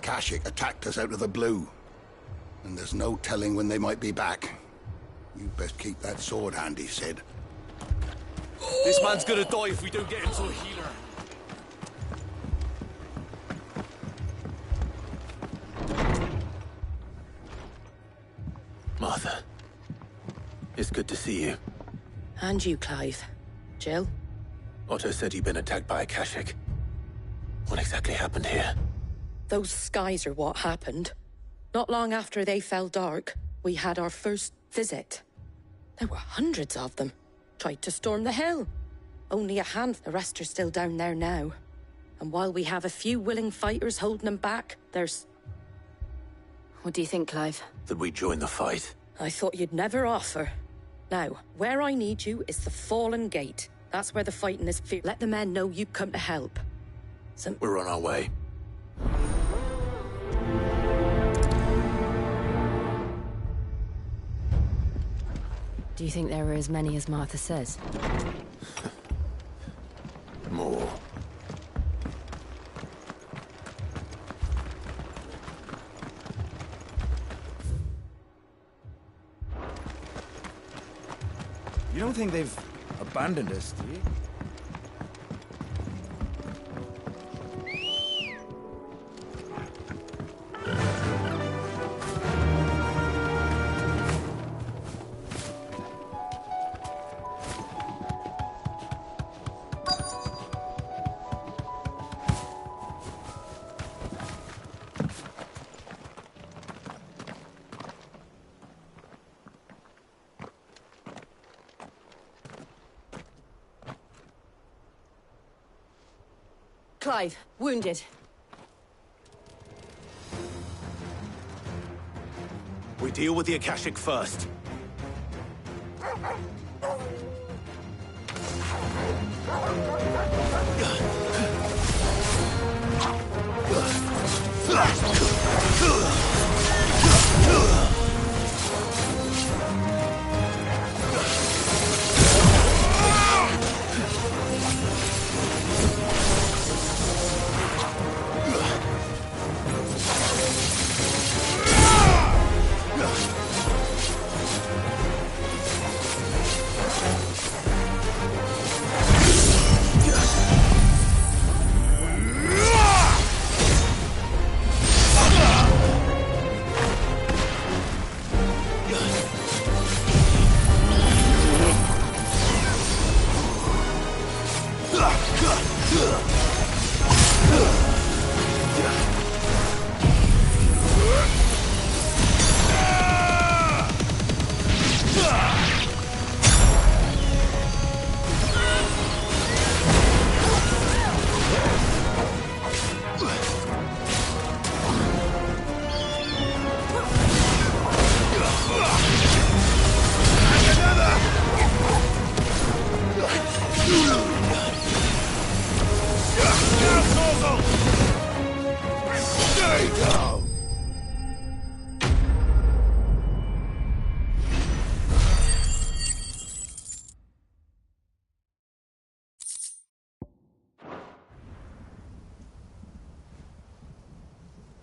Akashic attacked us out of the blue. And there's no telling when they might be back. You best keep that sword handy, Sid. This man's gonna die if we don't get him to a healer. Martha, it's good to see you. And you, Clive. Jill? Otto said you'd been attacked by Akashic. What exactly happened here? Those skies are what happened. Not long after they fell dark, we had our first visit. There were hundreds of them. Tried to storm the hill. Only a handful. The rest are still down there now. And while we have a few willing fighters holding them back, there's... What do you think, Clive? That we join the fight? I thought you'd never offer. Now, where I need you is the Fallen Gate. That's where the fighting is fierce. Let the men know you come to help. We're on our way. Do you think there were as many as Martha says? More. You don't think they've abandoned us, do you? Clive, wounded. We deal with the Akashic first.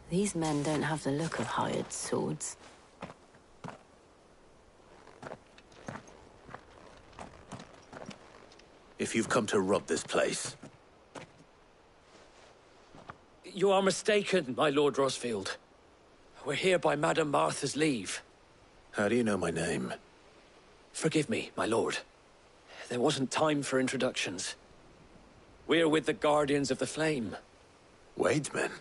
These men don't have the look of hired swords. If you've come to rob this place... You are mistaken, my Lord Rosfield. We're here by Madame Martha's leave. How do you know my name? Forgive me, my lord. There wasn't time for introductions. We're with the Guardians of the Flame. Wade's men?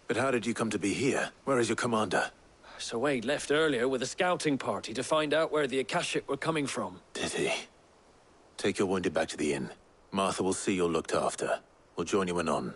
But how did you come to be here? Where is your commander? Sir Wade left earlier with a scouting party to find out where the Akashic were coming from. Did he? Take your wounded back to the inn. Martha will see you're looked after. We'll join you anon.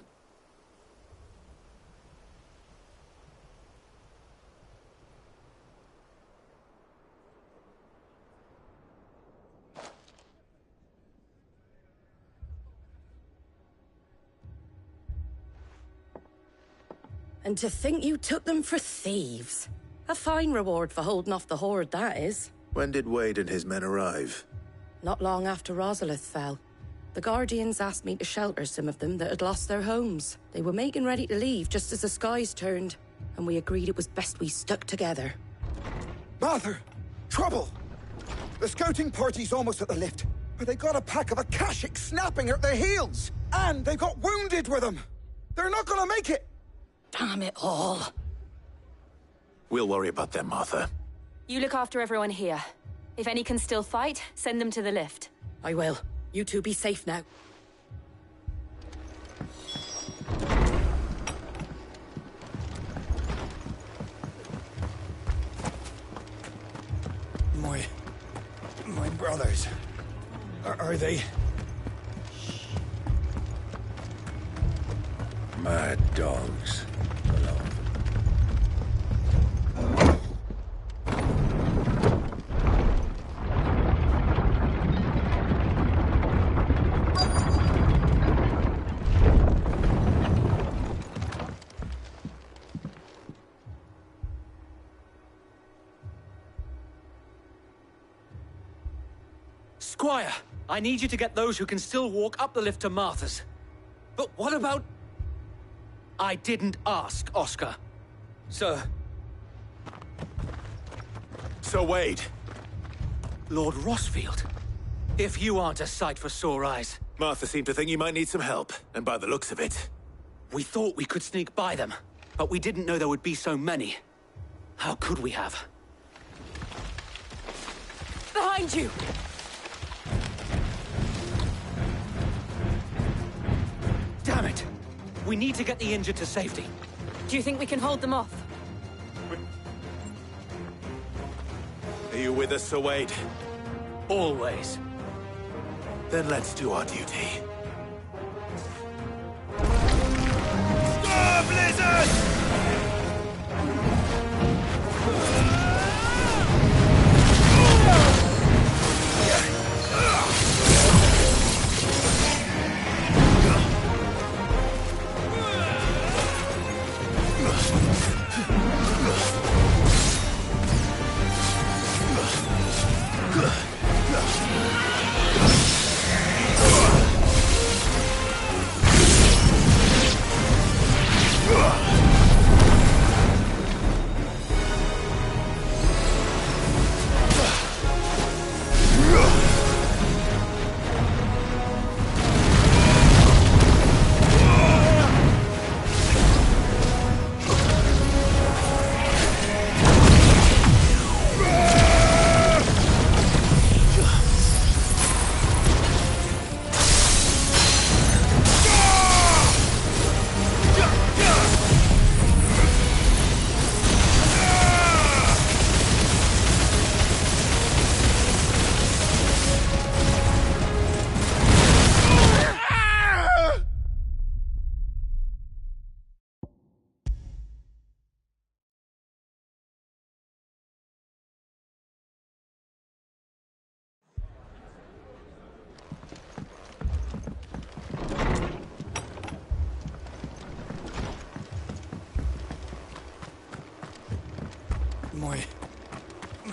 And to think you took them for thieves. A fine reward for holding off the horde, that is. When did Wade and his men arrive? Not long after Rosalith fell. The Guardians asked me to shelter some of them that had lost their homes. They were making ready to leave just as the skies turned, and we agreed it was best we stuck together. Martha! Trouble! The scouting party's almost at the lift, but they got a pack of Akashic snapping at their heels! And they got wounded with them! They're not gonna make it! Damn it all. We'll worry about them, Martha. You look after everyone here. If any can still fight, send them to the lift. I will. You two be safe now. My brothers. Are they? Mad dogs. Squire, I need you to get those who can still walk up the lift to Martha's. But what about... I didn't ask, Oscar. Sir. Sir Wade. Lord Rossfield. If you aren't a sight for sore eyes. Martha seemed to think you might need some help, and by the looks of it... We thought we could sneak by them, but we didn't know there would be so many. How could we have? Behind you! Damn it! We need to get the injured to safety. Do you think we can hold them off? Are you with us, Sir Wade? Always. Then let's do our duty. Storm Blizzard!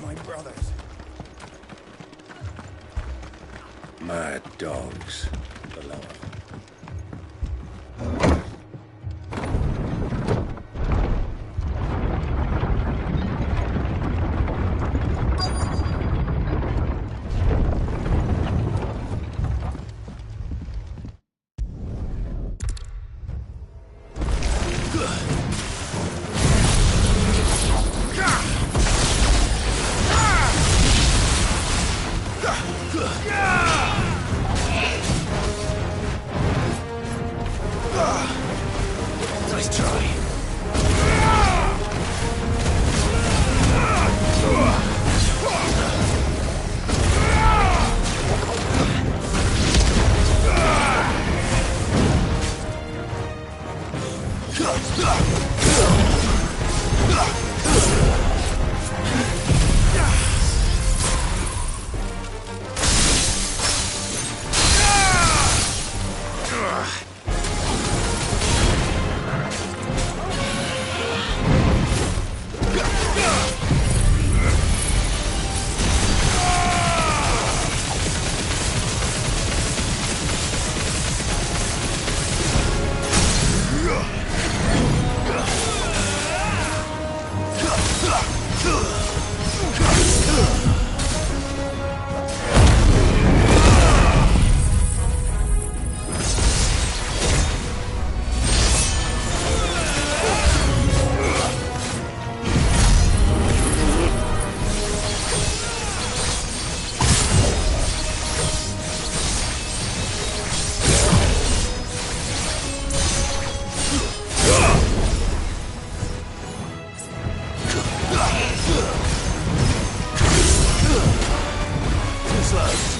My brothers. Mad dogs. Below. slow.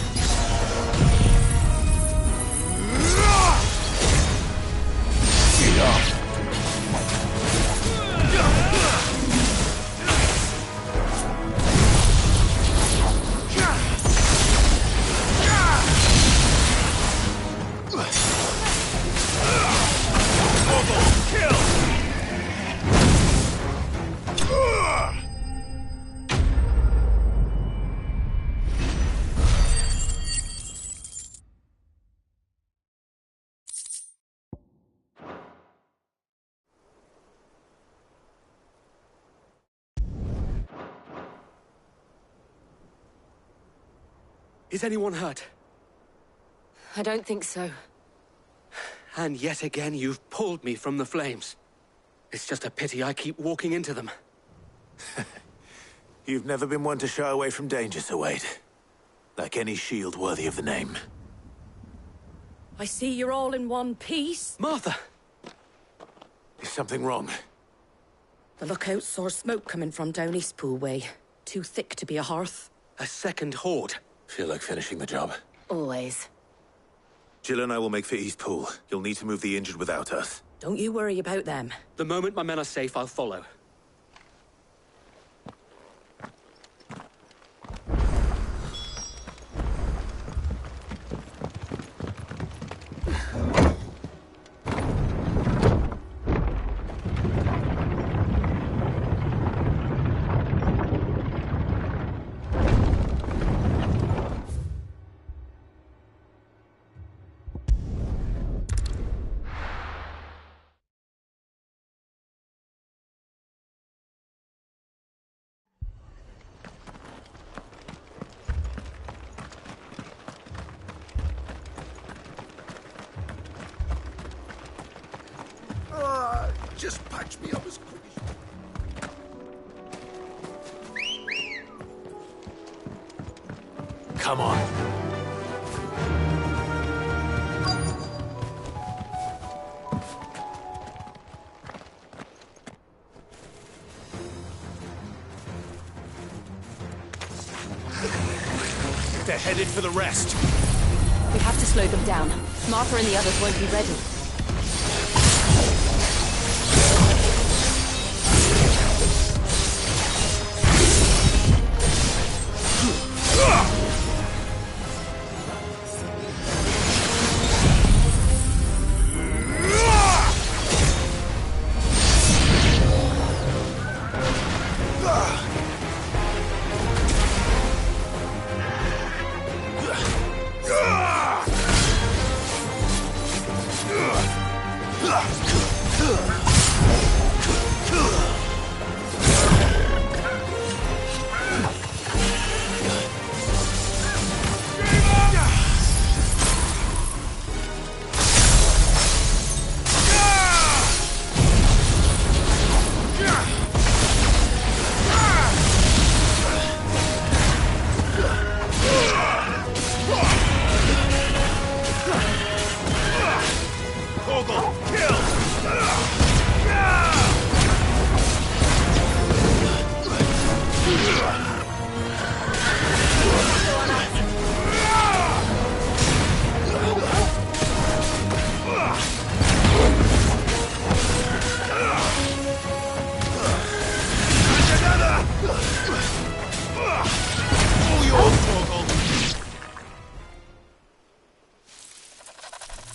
Is anyone hurt? I don't think so. And yet again, you've pulled me from the flames. It's just a pity I keep walking into them. You've never been one to shy away from danger, Sir Wade. Like any shield worthy of the name. I see you're all in one piece. Martha! Is something wrong? The lookout saw smoke coming from down Eastpool way. Too thick to be a hearth. A second horde. Feel like finishing the job. Always. Jill and I will make for Eastpool. You'll need to move the injured without us. Don't you worry about them. The moment my men are safe, I'll follow. Just patch me up as quick as... Come on. They're headed for the rest. We have to slow them down. Martha and the others won't be ready.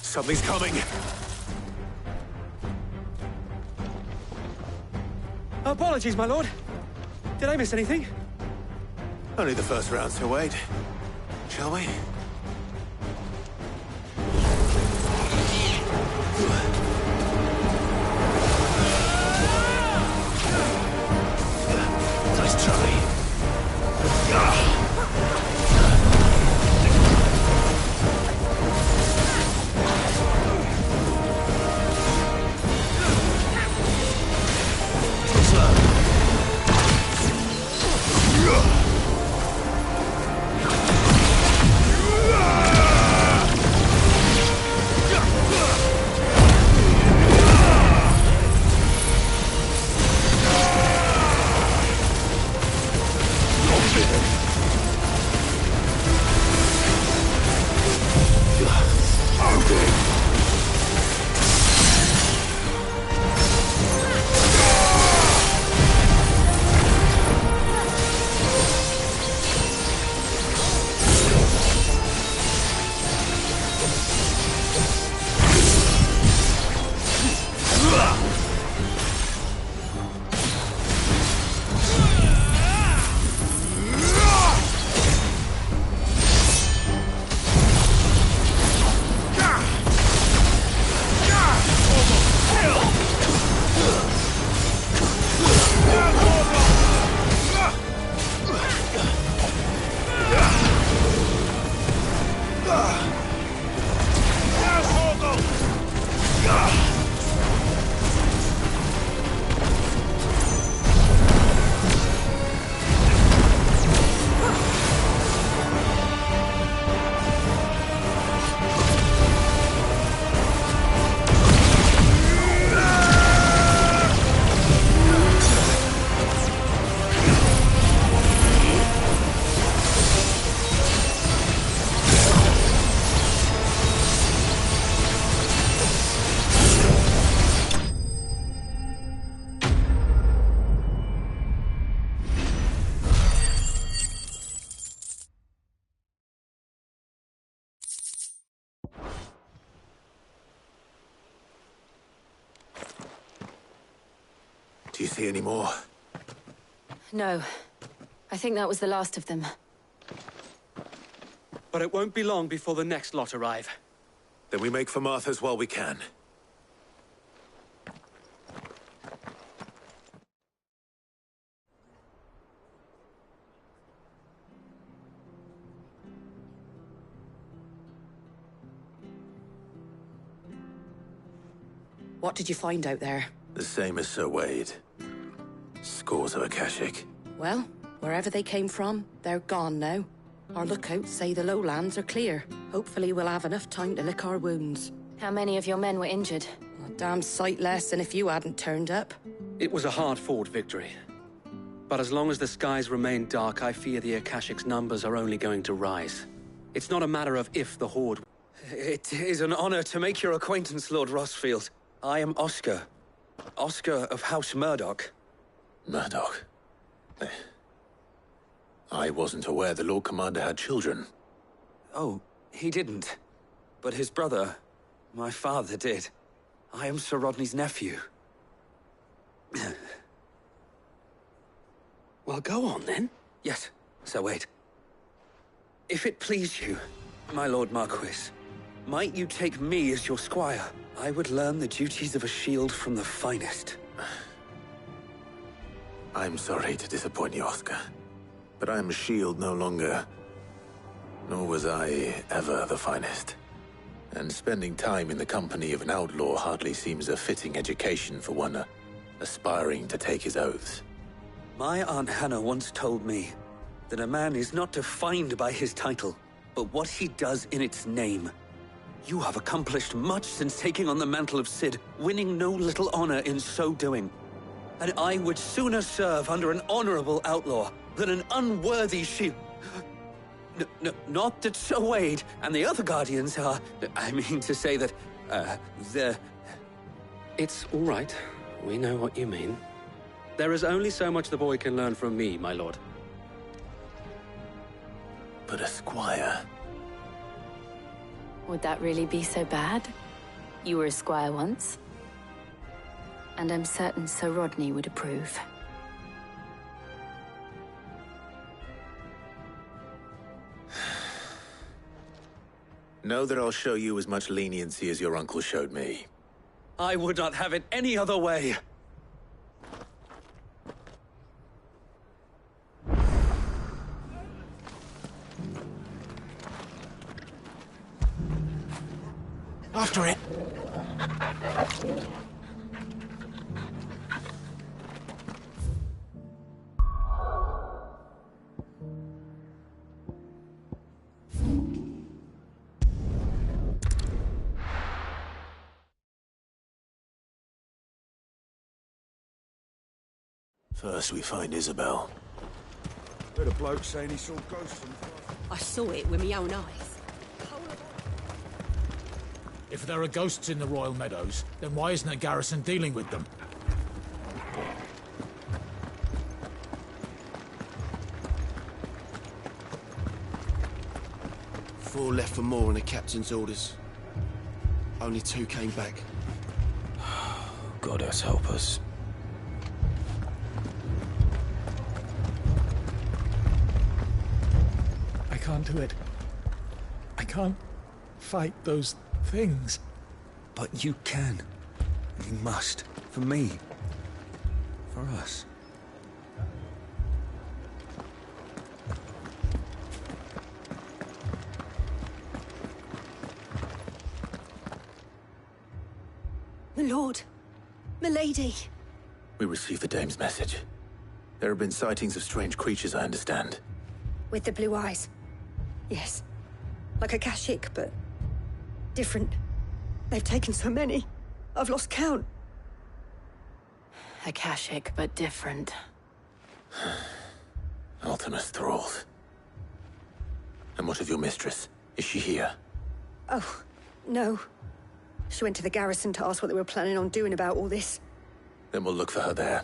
Something's coming. Apologies, my lord. Did I miss anything? Only the first round, Sir Wade. Shall we? Nice try. Do you see any more? No. I think that was the last of them. But it won't be long before the next lot arrive. Then we make for Martha's while we can. What did you find out there? The same as Sir Wade. Scores of Akashic. Well, wherever they came from, they're gone now. Our lookouts say the lowlands are clear. Hopefully we'll have enough time to lick our wounds. How many of your men were injured? A damn sight less than if you hadn't turned up. It was a hard-fought victory. But as long as the skies remain dark, I fear the Akashic's numbers are only going to rise. It's not a matter of if the Horde... It is an honor to make your acquaintance, Lord Rossfield. I am Oscar. Oscar of House Murdoch. Murdoch? I wasn't aware the Lord Commander had children. Oh, he didn't. But his brother, my father, did. I am Sir Rodney's nephew. Well, go on, then. Yes, Sir Wade. If it please you, my Lord Marquis, might you take me as your squire? I would learn the duties of a shield from the finest. I'm sorry to disappoint you, Oscar. But I'm a shield no longer. Nor was I ever the finest. And spending time in the company of an outlaw hardly seems a fitting education for one aspiring to take his oaths. My Aunt Hannah once told me that a man is not defined by his title, but what he does in its name. You have accomplished much since taking on the mantle of Cid, winning no little honor in so doing. And I would sooner serve under an honorable outlaw than an unworthy shield. Not that Sir Wade and the other Guardians are... I mean to say that, they're... It's all right. We know what you mean. There is only so much the boy can learn from me, my lord. But a squire... Would that really be so bad? You were a squire once. And I'm certain Sir Rodney would approve. Know that I'll show you as much leniency as your uncle showed me. I would not have it any other way. After it. First we find Isabel. Heard a bloke saying he saw ghosts. I saw it with my own eyes. If there are ghosts in the Royal Meadows, then why isn't the garrison dealing with them? Four left for more on the captain's orders. Only 2 came back. God has help us. I can't do it. I can't fight those things. But you can. You must. For me. For us. My lord. Milady. We received the dame's message. There have been sightings of strange creatures, I understand. With the blue eyes. Yes. Like Akashic, but different. They've taken so many. I've lost count. Akashic, but different. Ultimus thralls. And what of your mistress? Is she here? Oh, no. She went to the garrison to ask what they were planning on doing about all this. Then we'll look for her there.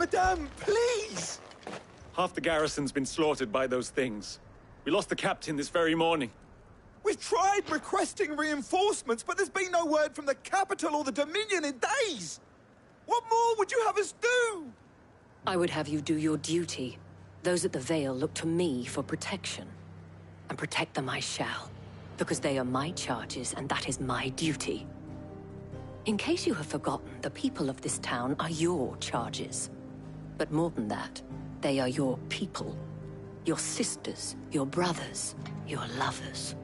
Madame, please! Half the garrison's been slaughtered by those things. We lost the captain this very morning. We've tried requesting reinforcements, but there's been no word from the capital or the Dominion in days! What more would you have us do? I would have you do your duty. Those at the Vale look to me for protection. And protect them I shall. Because they are my charges, and that is my duty. In case you have forgotten, the people of this town are your charges. But more than that, they are your people. Your sisters, your brothers, your lovers.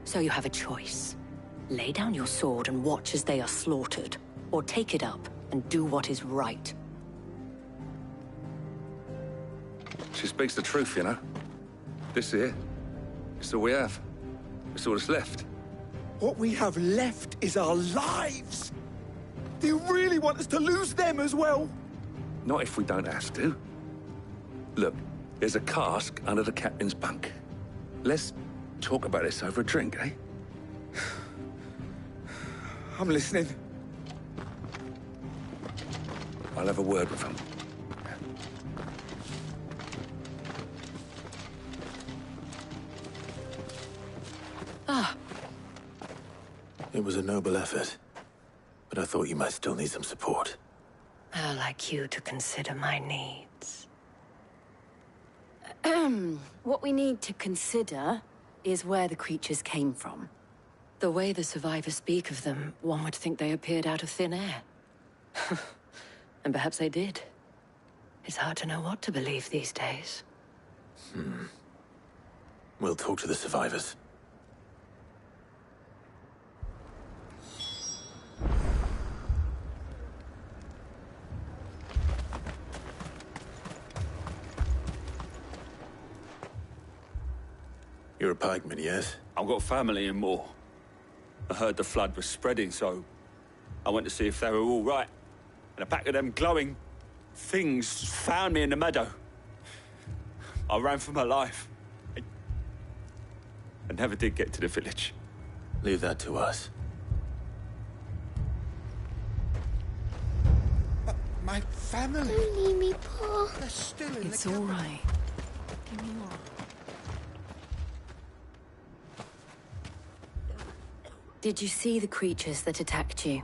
So you have a choice. Lay down your sword and watch as they are slaughtered, or take it up and do what is right. She speaks the truth, you know. This here, it's all we have. It's all that's left. What we have left is our lives! Do you really want us to lose them as well? Not if we don't have to. Look, there's a cask under the captain's bunk. Let's talk about this over a drink, eh? I'm listening. I'll have a word with him. Ah. It was a noble effort, but I thought you might still need some support. I'd like you to consider my needs. What we need to consider is where the creatures came from. The way the survivors speak of them, one would think they appeared out of thin air. And perhaps they did. It's hard to know what to believe these days. We'll talk to the survivors. You're a pikeman, yes? I've got family in Moor. I heard the flood was spreading, so I went to see if they were all right. And a pack of them glowing things found me in the meadow. I ran for my life. I never did get to the village. Leave that to us. My family. Don't leave me, Paul. They're still in It's the all right. Give me more. Did you see the creatures that attacked you?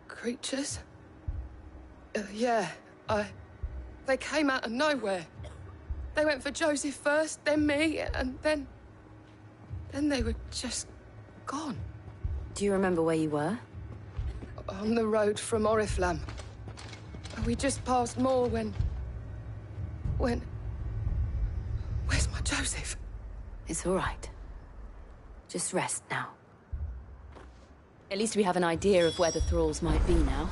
Creatures? Yeah, they came out of nowhere. They went for Joseph first, then me, and then they were just gone. Do you remember where you were? On the road from Oriflamme. We just passed Moor when... Where's my Joseph? It's all right. Just rest now. At least we have an idea of where the thralls might be now.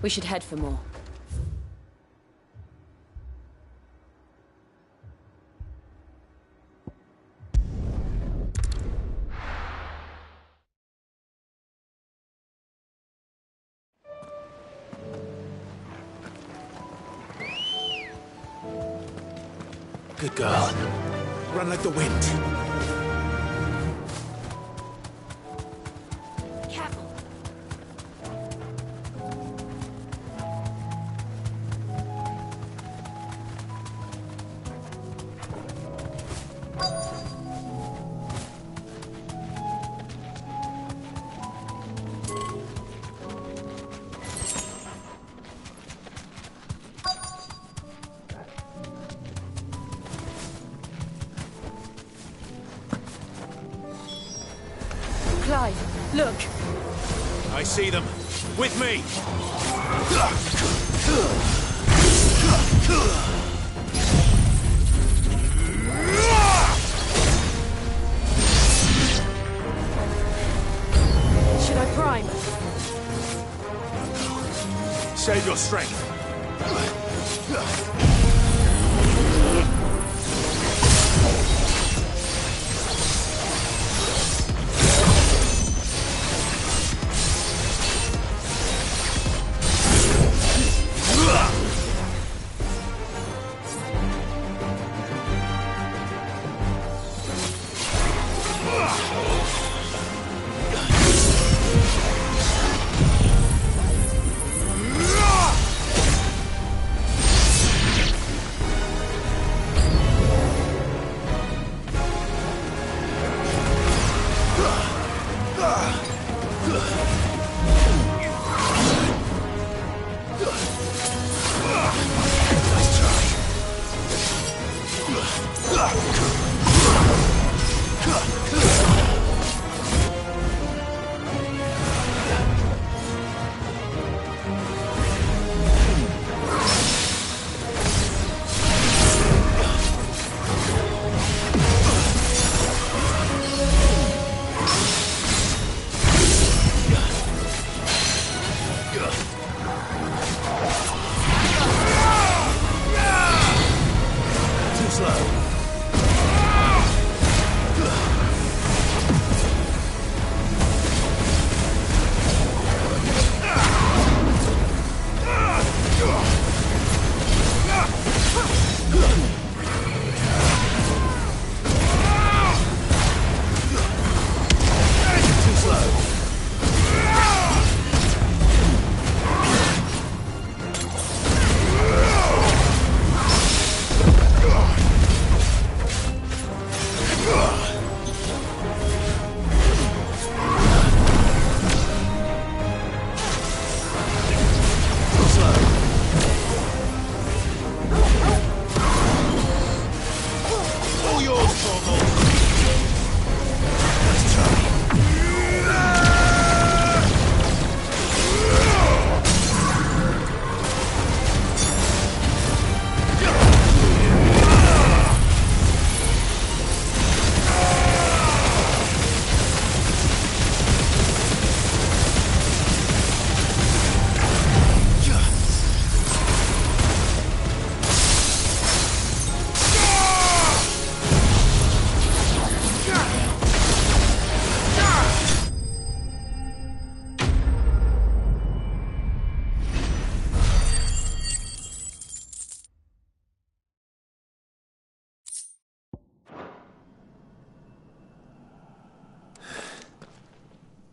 We should head for more. Good girl. Run like the wind. Clive, look! I see them. With me! Should I prime? Save your strength.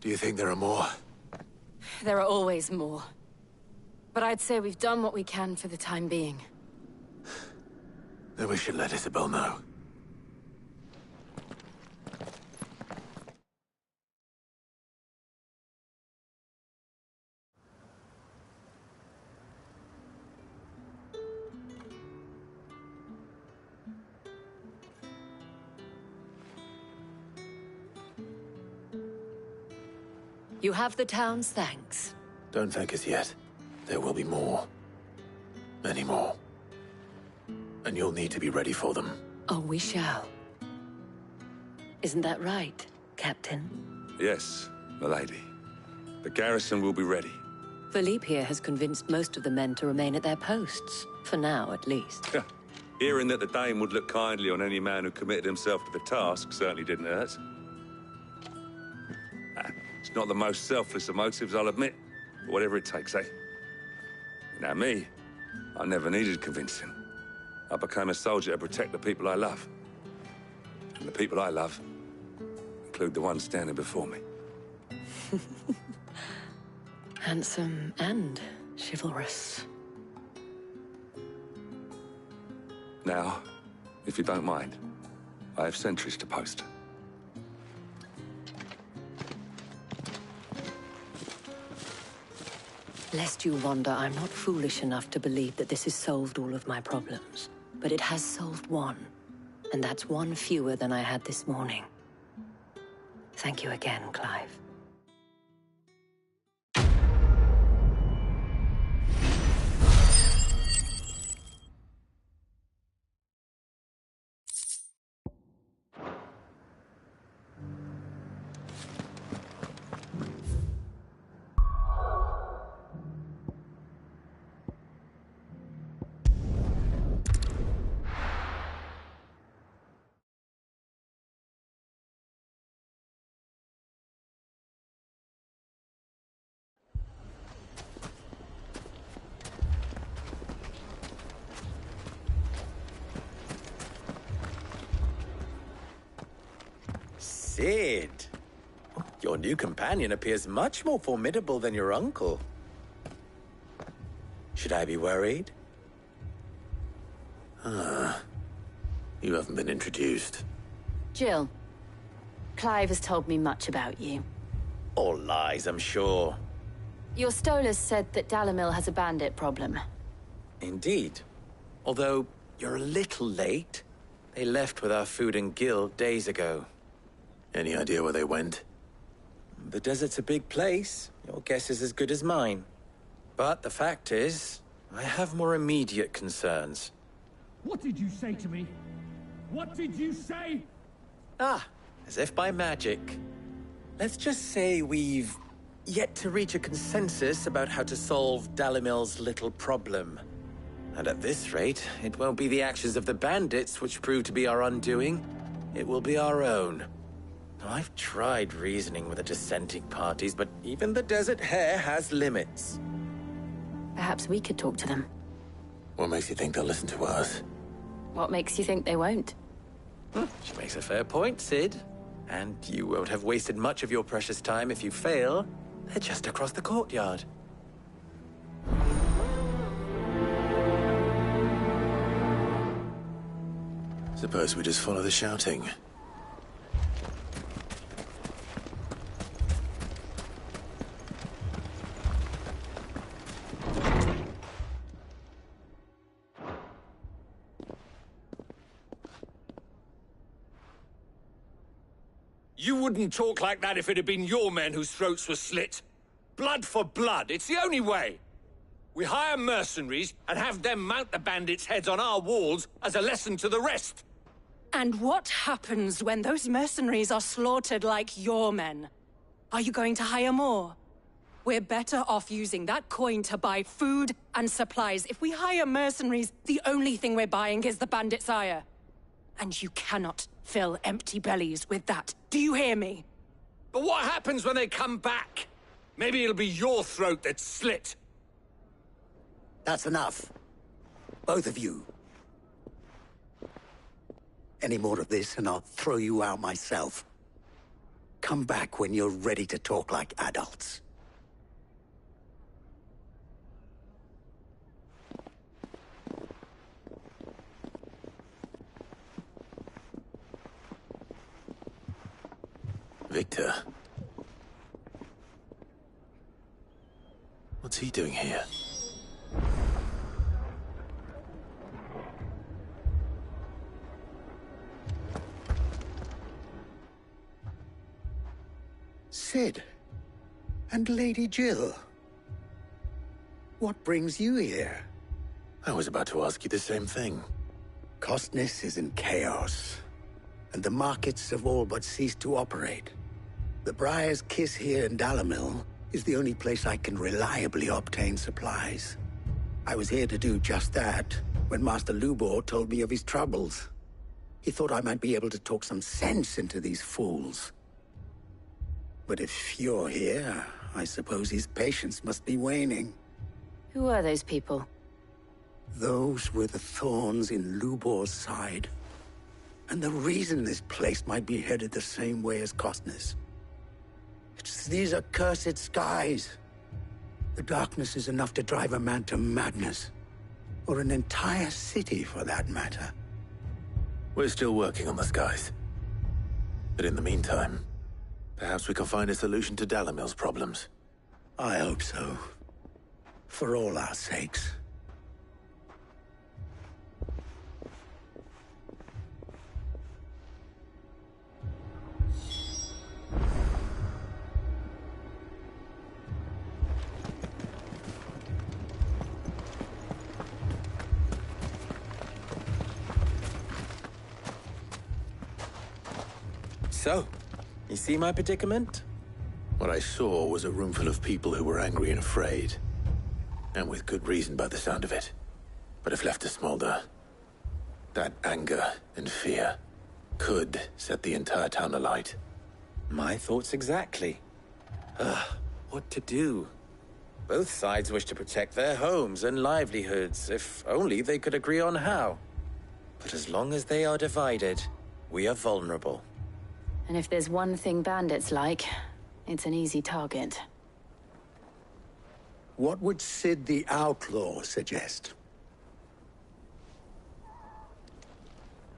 Do you think there are more? There are always more. But I'd say we've done what we can for the time being. Then we should let Isabel know. You have the town's thanks. Don't thank us yet. There will be more. Many more. And you'll need to be ready for them. Oh, we shall. Isn't that right, Captain? Yes, milady. The garrison will be ready. Philippe here has convinced most of the men to remain at their posts. For now, at least. Hearing that the Dane would look kindly on any man who committed himself to the task certainly didn't hurt. It's not the most selfless of motives, I'll admit. But whatever it takes, eh? Now me, I never needed convincing. I became a soldier to protect the people I love. And the people I love include the ones standing before me. Handsome and chivalrous. Now, if you don't mind, I have sentries to post. Lest you wonder, I'm not foolish enough to believe that this has solved all of my problems. But it has solved one. And that's one fewer than I had this morning. Thank you again, Clive. Sid, your new companion appears much more formidable than your uncle. Should I be worried? You haven't been introduced. Jill, Clive has told me much about you. All lies, I'm sure. Your Stolas said that Dalimil has a bandit problem. Indeed. Although, you're a little late. They left with our food and guild days ago. Any idea where they went? The desert's a big place. Your guess is as good as mine. But the fact is, I have more immediate concerns. What did you say to me? What did you say? Ah, as if by magic. Let's just say we've yet to reach a consensus about how to solve Dalimil's little problem. And at this rate, it won't be the actions of the bandits which prove to be our undoing. It will be our own. I've tried reasoning with the dissenting parties, but even the Desert Hare has limits. Perhaps we could talk to them. What makes you think they'll listen to us? What makes you think they won't? She makes a fair point, Sid. And you won't have wasted much of your precious time if you fail. They're just across the courtyard. Suppose we just follow the shouting. You wouldn't talk like that if it had been your men whose throats were slit. Blood for blood, it's the only way. We hire mercenaries and have them mount the bandits' heads on our walls as a lesson to the rest. And what happens when those mercenaries are slaughtered like your men? Are you going to hire more? We're better off using that coin to buy food and supplies. If we hire mercenaries, the only thing we're buying is the bandits' ire. And you cannot fill empty bellies with that. Do you hear me? But what happens when they come back? Maybe it'll be your throat that's slit. That's enough. Both of you. Any more of this and I'll throw you out myself. Come back when you're ready to talk like adults. Victor? What's he doing here? Sid. And Lady Jill. What brings you here? I was about to ask you the same thing. Costness is in chaos, and the markets have all but ceased to operate. The Briar's Kiss here in Dalimil is the only place I can reliably obtain supplies. I was here to do just that when Master Lubor told me of his troubles. He thought I might be able to talk some sense into these fools. But if you're here, I suppose his patience must be waning. Who are those people? Those were the thorns in Lubor's side. And the reason this place might be headed the same way as Costness. It's these accursed skies. The darkness is enough to drive a man to madness. Or an entire city, for that matter. We're still working on the skies. But in the meantime, perhaps we can find a solution to Dalimil's problems. I hope so. For all our sakes. So, you see my predicament? What I saw was a room full of people who were angry and afraid. And with good reason by the sound of it. But if left to smolder, that anger and fear could set the entire town alight. My thoughts exactly. What to do? Both sides wish to protect their homes and livelihoods, if only they could agree on how. But as long as they are divided, we are vulnerable. And if there's one thing bandits like, it's an easy target. What would Sid the Outlaw suggest?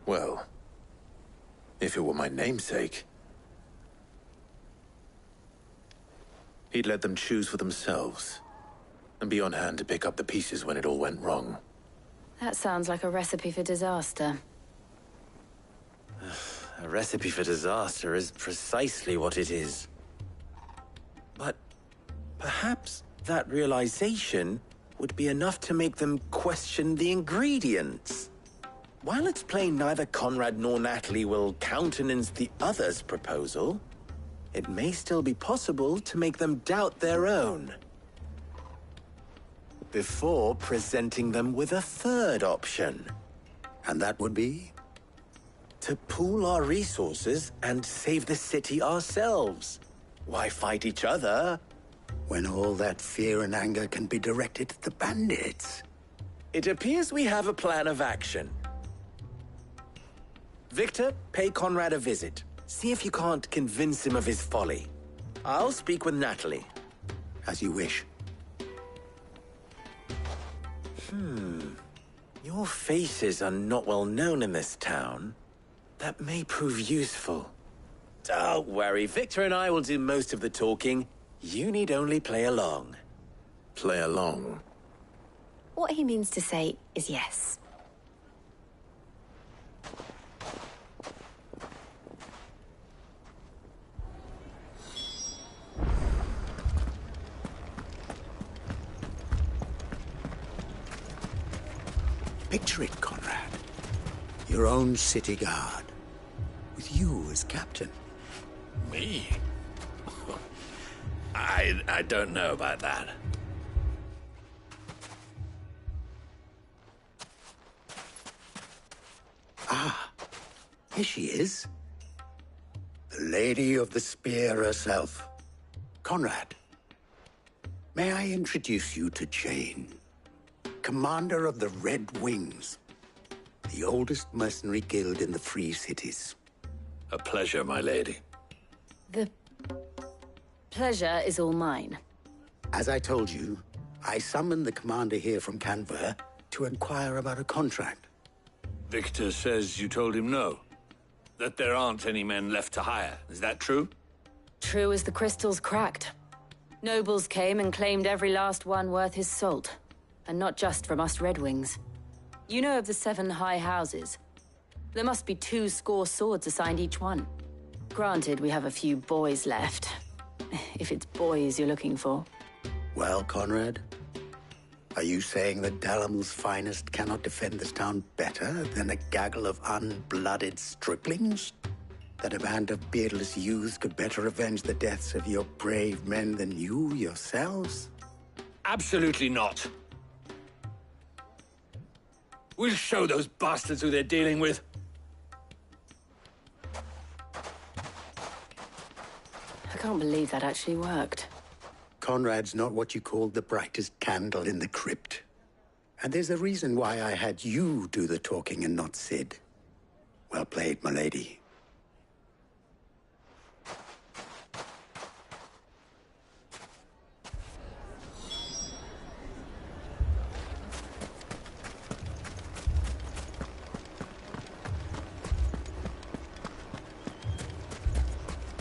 Well, if it were my namesake, he'd let them choose for themselves, and be on hand to pick up the pieces when it all went wrong. That sounds like a recipe for disaster. A recipe for disaster is precisely what it is. But perhaps that realization would be enough to make them question the ingredients. While it's plain neither Conrad nor Natalie will countenance the other's proposal, it may still be possible to make them doubt their own. Before presenting them with a third option. And that would be? To pool our resources and save the city ourselves. Why fight each other? When all that fear and anger can be directed at the bandits. It appears we have a plan of action. Victor, pay Conrad a visit. See if you can't convince him of his folly. I'll speak with Natalie. As you wish. Your faces are not well known in this town. That may prove useful. Don't worry, Victor and I will do most of the talking. You need only play along. Play along? What he means to say is yes. Picture it, Conrad. Your own city guard. With you as captain. Me? I don't know about that. Ah, here she is. The Lady of the Spear herself. Conrad, may I introduce you to Jane, commander of the Red Wings, the oldest mercenary guild in the Free Cities. A pleasure, my lady. The pleasure is all mine. As I told you, I summoned the commander here from Canver to inquire about a contract. Victor says you told him no. That there aren't any men left to hire. Is that true? True as the crystals cracked. Nobles came and claimed every last one worth his salt. And not just from us Red Wings. You know of the 7 high houses. There must be 2 swords assigned each one. Granted, we have a few boys left. If it's boys you're looking for. Well, Conrad, are you saying that Dalamil's finest cannot defend this town better than a gaggle of unblooded striplings? That a band of beardless youths could better avenge the deaths of your brave men than you yourselves? Absolutely not. We'll show those bastards who they're dealing with. I can't believe that actually worked. Conrad's not what you call the brightest candle in the crypt. And there's a reason why I had you do the talking and not Sid. Well played, my lady.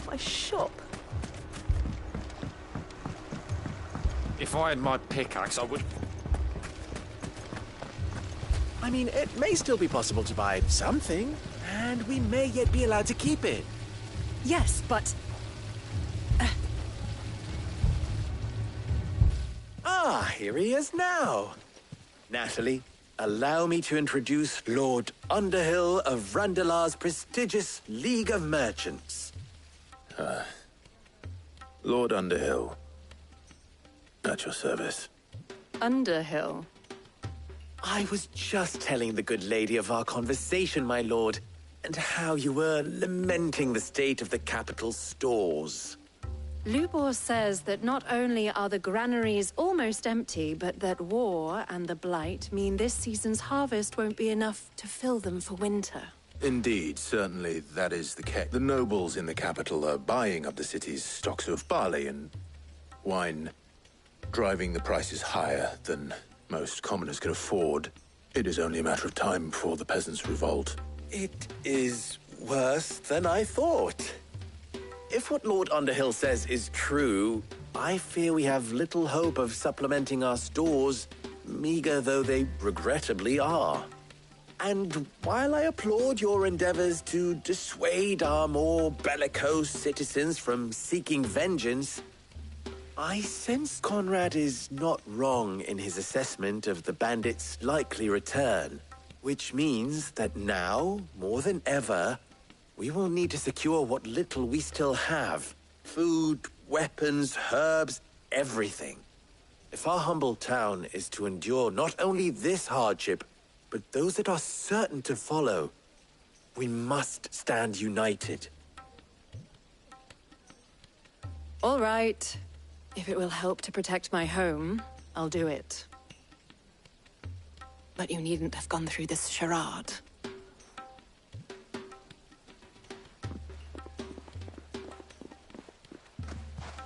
My shop. If I had my pickaxe, I would... I mean, it may still be possible to buy something, and we may yet be allowed to keep it. Yes, but... Ah, here he is now. Natalie, allow me to introduce Lord Underhill of Randalar's prestigious League of Merchants. Lord Underhill. At your service. Underhill? I was just telling the good lady of our conversation, my lord, and how you were lamenting the state of the capital's stores. Lubor says that not only are the granaries almost empty, but that war and the Blight mean this season's harvest won't be enough to fill them for winter. Indeed, certainly that is the case. The nobles in the capital are buying up the city's stocks of barley and wine, driving the prices higher than most commoners can afford. It is only a matter of time before the peasants revolt. It is worse than I thought. If what Lord Underhill says is true, I fear we have little hope of supplementing our stores, meager though they regrettably are. And while I applaud your endeavors to dissuade our more bellicose citizens from seeking vengeance, I sense Conrad is not wrong in his assessment of the bandits' likely return, which means that now, more than ever, we will need to secure what little we still have. Food, weapons, herbs, everything. If our humble town is to endure not only this hardship, but those that are certain to follow, we must stand united. All right. If it will help to protect my home, I'll do it. But you needn't have gone through this charade.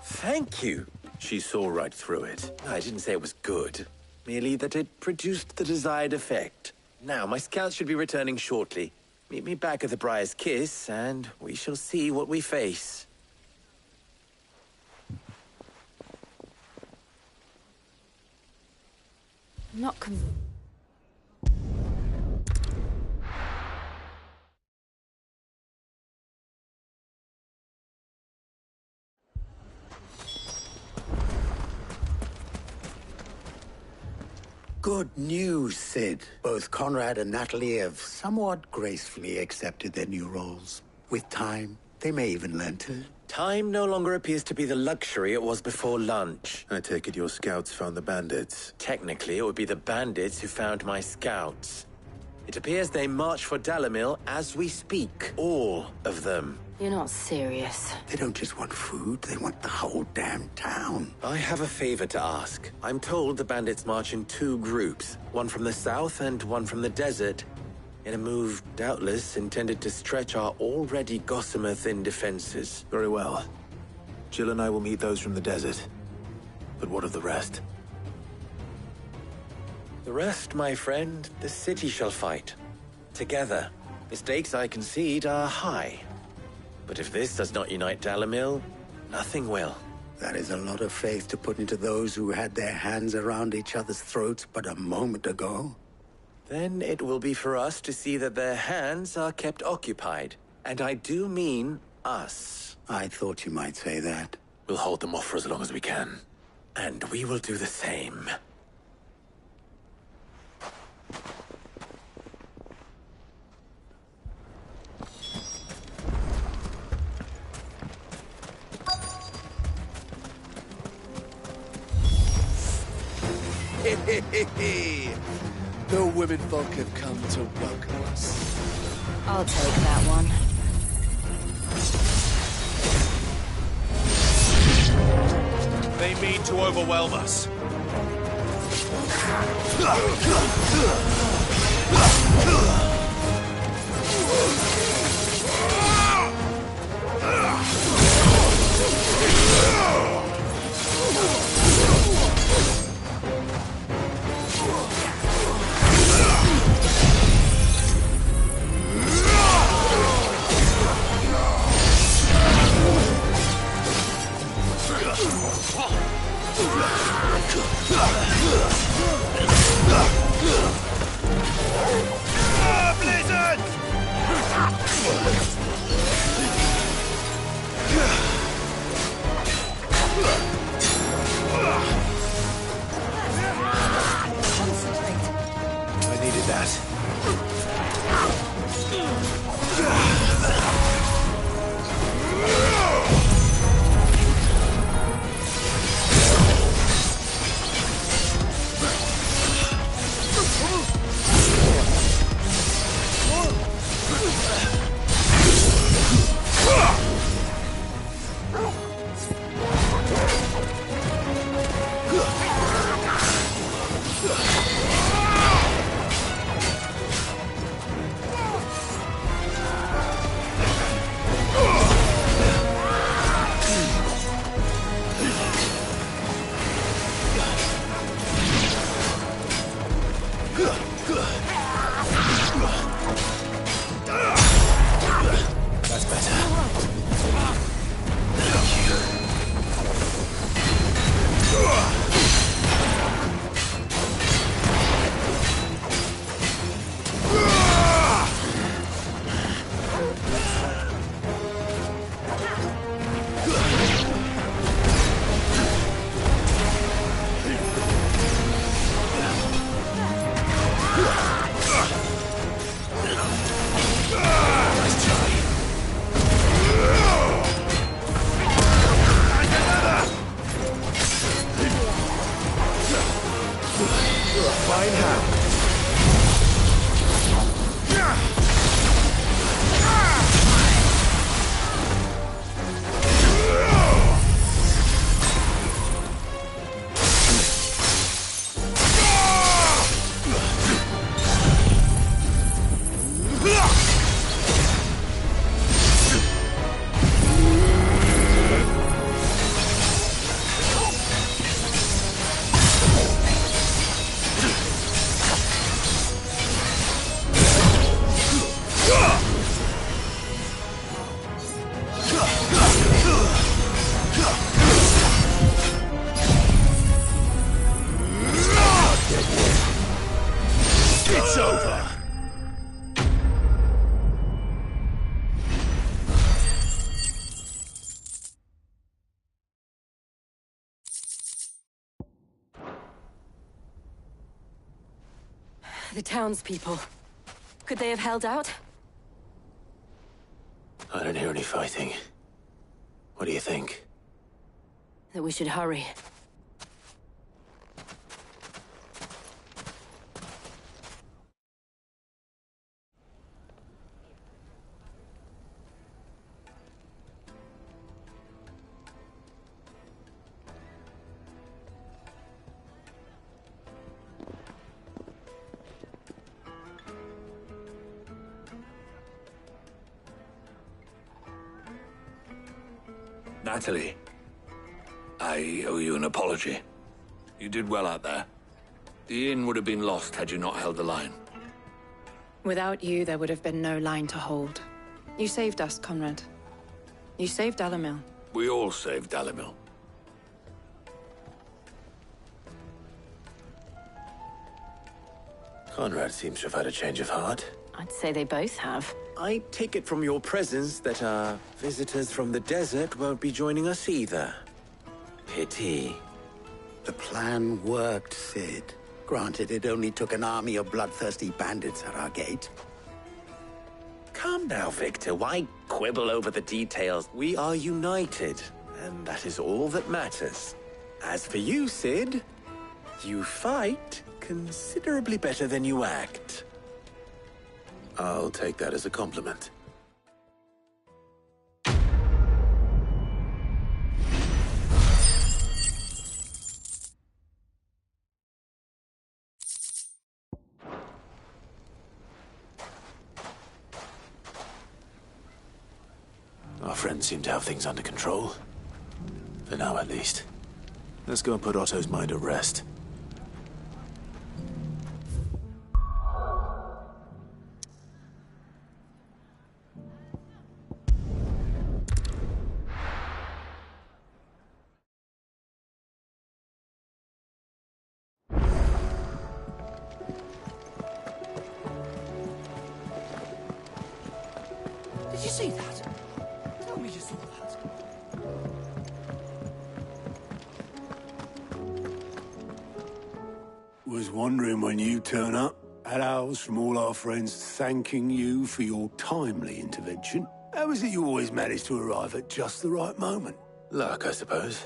Thank you. She saw right through it. I didn't say it was good, merely that it produced the desired effect. Now, my scouts should be returning shortly. Meet me back at the Briar's Kiss, and we shall see what we face. I'm not Good news, Sid. Both Conrad and Natalie have somewhat gracefully accepted their new roles. With time, they may even learn to... Time no longer appears to be the luxury it was before lunch. I take it your scouts found the bandits. Technically, it would be the bandits who found my scouts. It appears they march for Dalamil as we speak. All of them. You're not serious. They don't just want food, they want the whole damn town. I have a favor to ask. I'm told the bandits march in 2 groups, one from the south and one from the desert, in a move doubtless intended to stretch our already gossamer-thin defenses. Very well. Jill and I will meet those from the desert. But what of the rest? The rest, my friend, the city shall fight. Together. The stakes, I concede, are high. But if this does not unite Dalimil, nothing will. That is a lot of faith to put into those who had their hands around each other's throats but a moment ago. Then it will be for us to see that their hands are kept occupied. And I do mean us. I thought you might say that. We'll hold them off for as long as we can. And we will do the same. The women folk have come to welcome us. I'll take that one. They mean to overwhelm us. Blizzard! I needed that. That's better. Fine hand. It's over. The townspeople. Could they have held out? I don't hear any fighting. What do you think? That we should hurry. Natalie, I owe you an apology. You did well out there. The inn would have been lost had you not held the line. Without you, there would have been no line to hold. You saved us, Conrad. You saved Dalimil. We all saved Dalimil. Conrad seems to have had a change of heart. I'd say they both have. I take it from your presence that our visitors from the desert won't be joining us either. Pity. The plan worked, Sid. Granted, it only took an army of bloodthirsty bandits at our gate. Calm now, Victor. Why quibble over the details? We are united, and that is all that matters. As for you, Sid, you fight considerably better than you act. I'll take that as a compliment. Our friends seem to have things under control. For now, at least. Let's go and put Otto's mind at rest. Did you see that? Tell me you saw that. Was wondering when you turn up. Had owls from all our friends thanking you for your timely intervention. How is it you always manage to arrive at just the right moment? Luck, I suppose.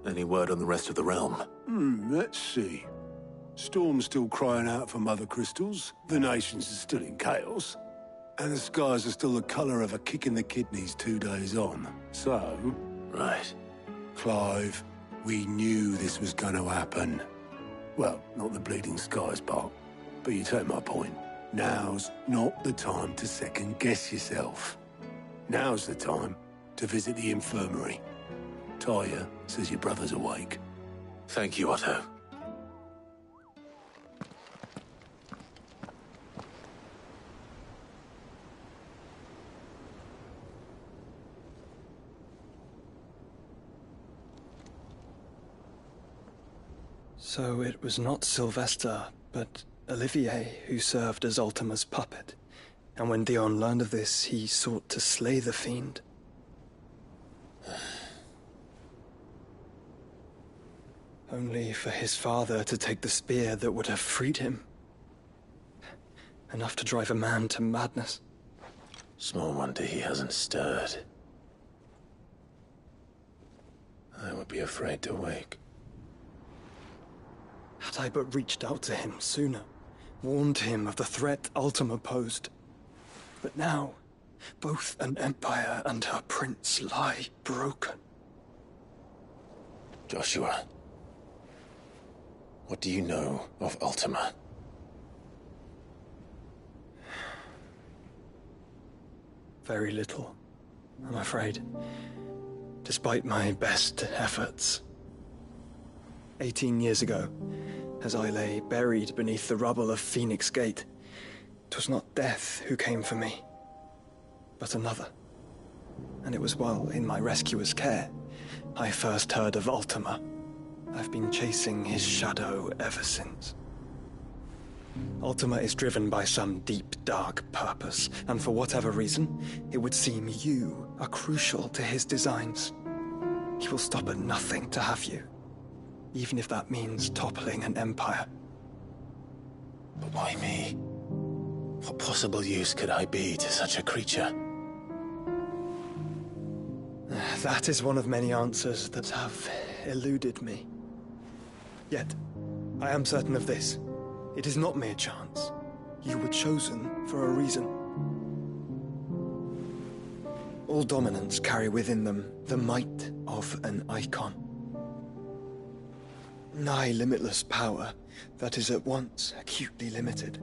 Any word on the rest of the realm? Let's see. Storm's still crying out for mother crystals. The nations are still in chaos. And the skies are still the colour of a kick in the kidneys 2 days on. So... Right. Clive, we knew this was going to happen. Well, not the bleeding skies part. But you take my point. Now's not the time to second-guess yourself. Now's the time to visit the infirmary. Talia says your brother's awake. Thank you, Otto. So it was not Sylvester, but Olivier who served as Ultima's puppet. And when Dion learned of this, he sought to slay the fiend. Only for his father to take the spear that would have freed him. Enough to drive a man to madness. Small wonder he hasn't stirred. I would be afraid to wake. Had I but reached out to him sooner, warned him of the threat Ultima posed. But now, both an empire and her prince lie broken. Joshua, what do you know of Ultima? Very little, I'm afraid. Despite my best efforts. 18 years ago, as I lay buried beneath the rubble of Phoenix Gate, 'twas not death who came for me, but another. And it was while in my rescuer's care, I first heard of Ultima. I've been chasing his shadow ever since. Ultima is driven by some deep, dark purpose, and for whatever reason, it would seem you are crucial to his designs. He will stop at nothing to have you, even if that means toppling an empire. But why me? What possible use could I be to such a creature? That is one of many answers that have eluded me. Yet, I am certain of this. It is not mere chance. You were chosen for a reason. All dominants carry within them the might of an icon. Nigh limitless power that is at once acutely limited.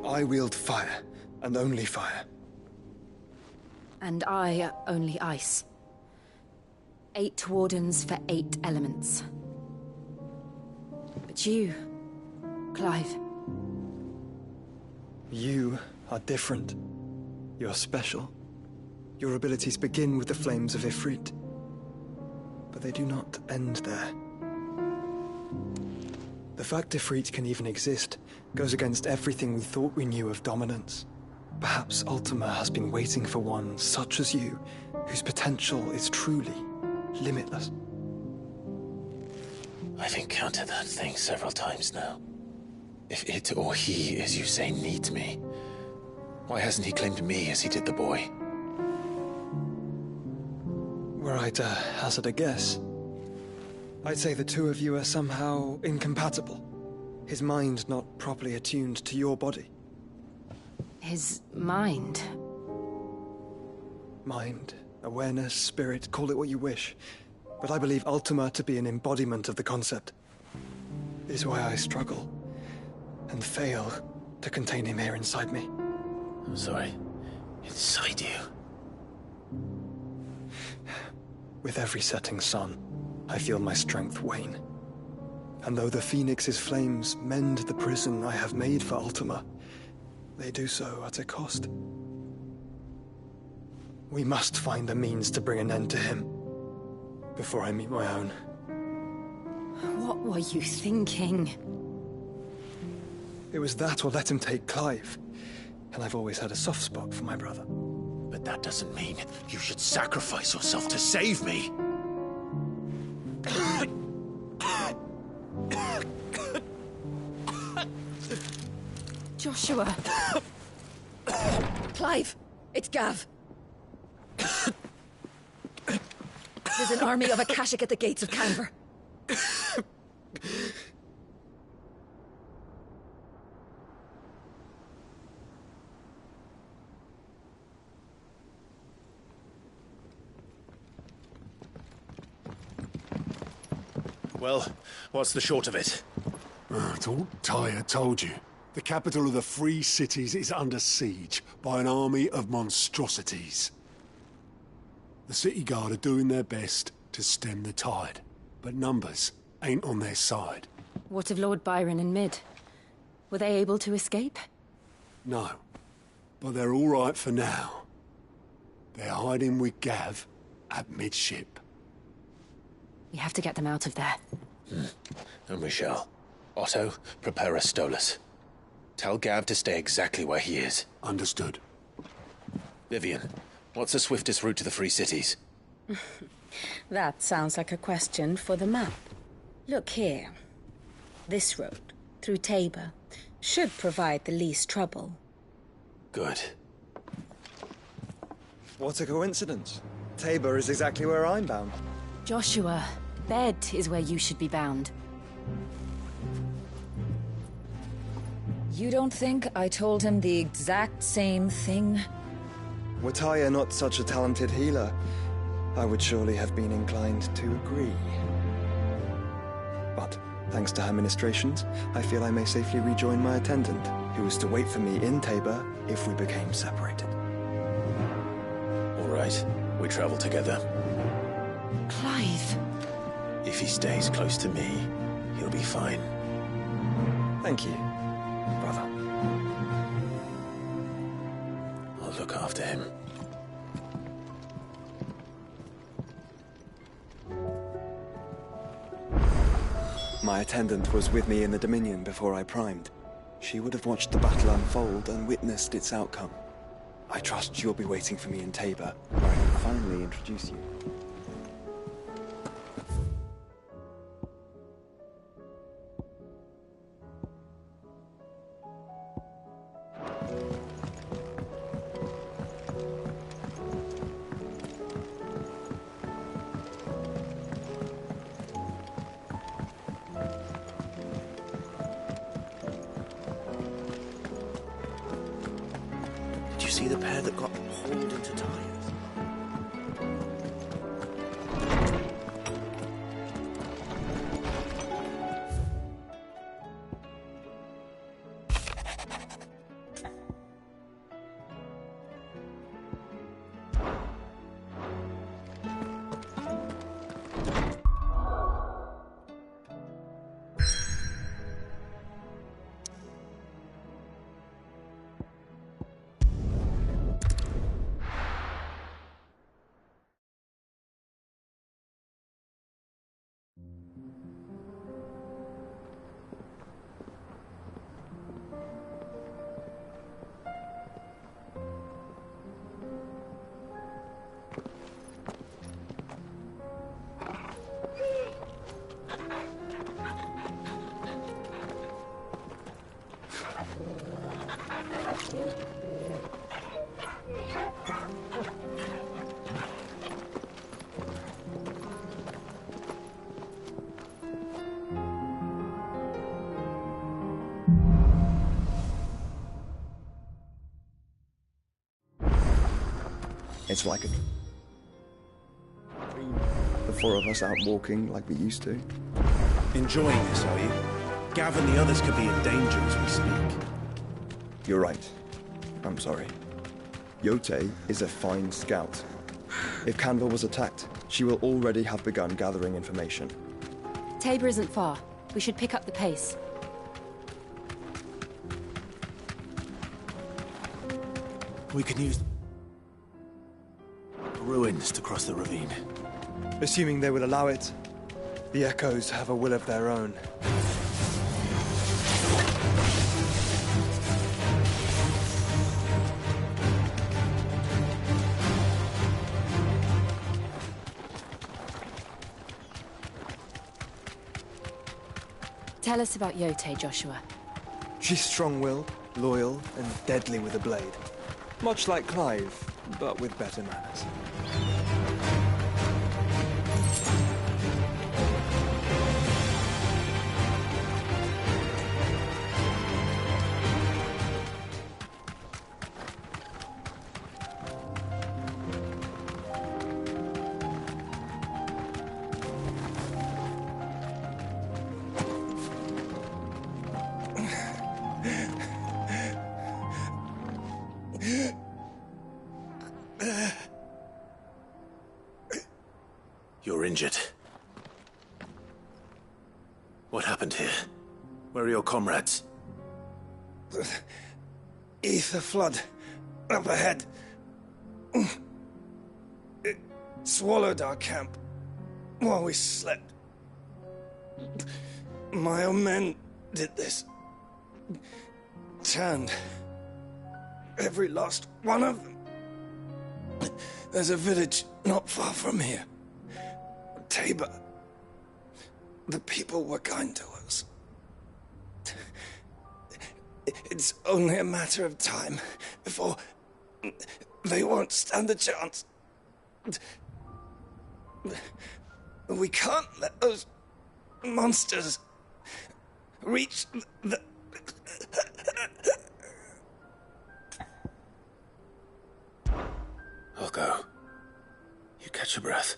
I wield fire, and only fire. And I only ice. 8 wardens for 8 elements. But you, Clive. You are different. You're special. Your abilities begin with the flames of Ifrit. But they do not end there. The fact Ifrit can even exist goes against everything we thought we knew of dominance. Perhaps Ultima has been waiting for one such as you, whose potential is truly limitless. I've encountered that thing several times now. If it or he, as you say, needs me, why hasn't he claimed me as he did the boy? Were I to hazard a guess, I'd say the two of you are somehow incompatible. His mind not properly attuned to your body. His mind? Mind, awareness, spirit, call it what you wish. But I believe Ultima to be an embodiment of the concept. It is why I struggle and fail to contain him here inside me. I'm sorry. Inside you? With every setting sun, I feel my strength wane. And though the Phoenix's flames mend the prison I have made for Ultima, they do so at a cost. We must find a means to bring an end to him before I meet my own. What were you thinking? It was that or let him take Clive. And I've always had a soft spot for my brother. But that doesn't mean you should sacrifice yourself to save me. Joshua. Clive, it's Gav. There's an army of Akashic at the gates of Canver. Well, what's the short of it? It's all Tyre told you. The capital of the Free Cities is under siege by an army of monstrosities. The city guard are doing their best to stem the tide, but numbers ain't on their side. What of Lord Byron and Mid? Were they able to escape? No, but they're all right for now. They're hiding with Gav at midship. We have to get them out of there. And we shall. Otto, prepare a Stolas. Tell Gav to stay exactly where he is. Understood. Vivian, what's the swiftest route to the Free Cities? That sounds like a question for the map. Look here. This road, through Tabor, should provide the least trouble. Good. What a coincidence. Tabor is exactly where I'm bound. Joshua, bed is where you should be bound. You don't think I told him the exact same thing? Were Tyre not such a talented healer, I would surely have been inclined to agree. But, thanks to her ministrations, I feel I may safely rejoin my attendant, who was to wait for me in Tabor if we became separated. All right, we travel together. Clive. If he stays close to me, he'll be fine. Thank you, brother. I'll look after him. My attendant was with me in the Dominion before I primed. She would have watched the battle unfold and witnessed its outcome. I trust you'll be waiting for me in Tabor, where I can finally introduce you. Did you see the pair that got hauled into Tyre? It's like the four of us out walking like we used to. Enjoying this, are you? Gavin, the others could be in danger as we speak. You're right. I'm sorry. Yote is a fine scout. If Canva was attacked, she will already have begun gathering information. Tabor isn't far. We should pick up the pace. We can use ruins to cross the ravine. Assuming they will allow it, the Echoes have a will of their own. Tell us about Yote, Joshua. She's strong-willed, loyal, and deadly with a blade. Much like Clive, but with better manners. You're injured. What happened here? Where are your comrades? The ether flood up ahead. It swallowed our camp while we slept. My own men did this. Turned every last one of them. There's a village not far from here. Tabor. The people were kind to us. It's only a matter of time before they won't stand a chance. We can't let those monsters reach the... I'll go. You catch your breath.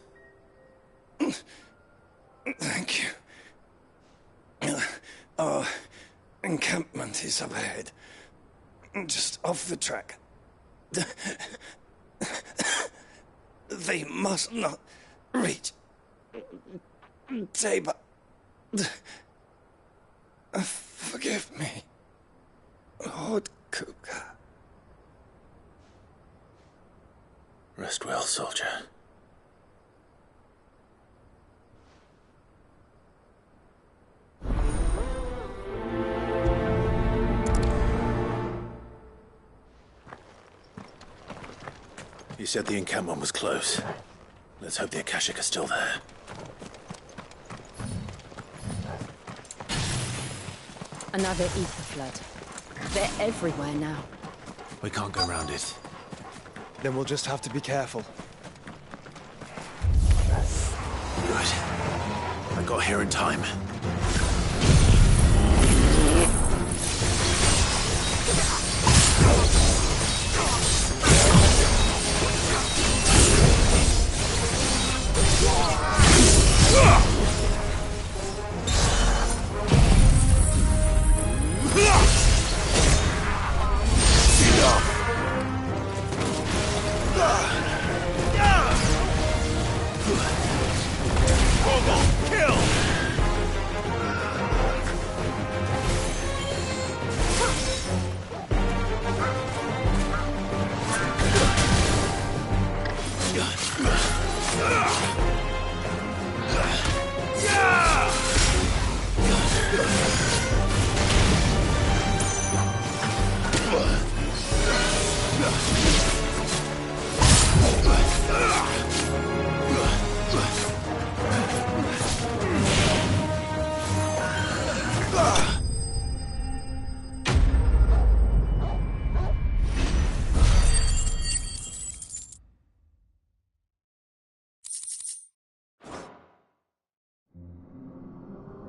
Thank you. Our encampment is up ahead. Just off the track. They must not reach Tabor. Forgive me, Lord Kuka. Rest well, soldier. You said the encampment was close. Let's hope the Akashic are still there. Another ether flood. They're everywhere now. We can't go around it. Then we'll just have to be careful. Good. I got here in time.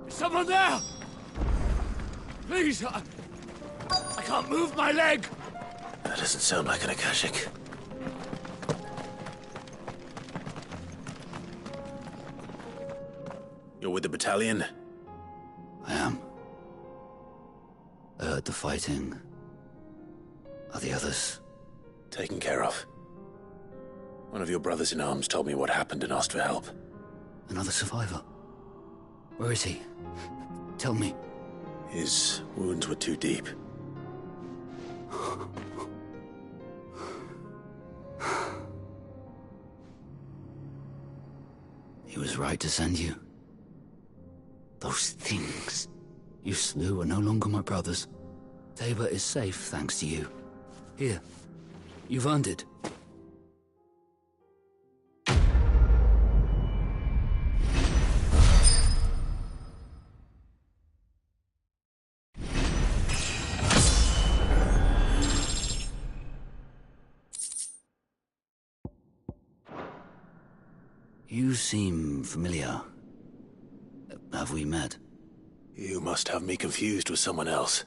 Someone there! Please, I can't move my leg! That doesn't sound like an Akashic. You're with the battalion? I am. I heard the fighting. Are the others? Taken care of. One of your brothers-in-arms told me what happened and asked for help. Another survivor? Where is he? Tell me. His wounds were too deep. He was right to send you. Those things you slew are no longer my brothers. Tabor is safe thanks to you. Here, you've earned it. You seem familiar. Have we met? You must have me confused with someone else.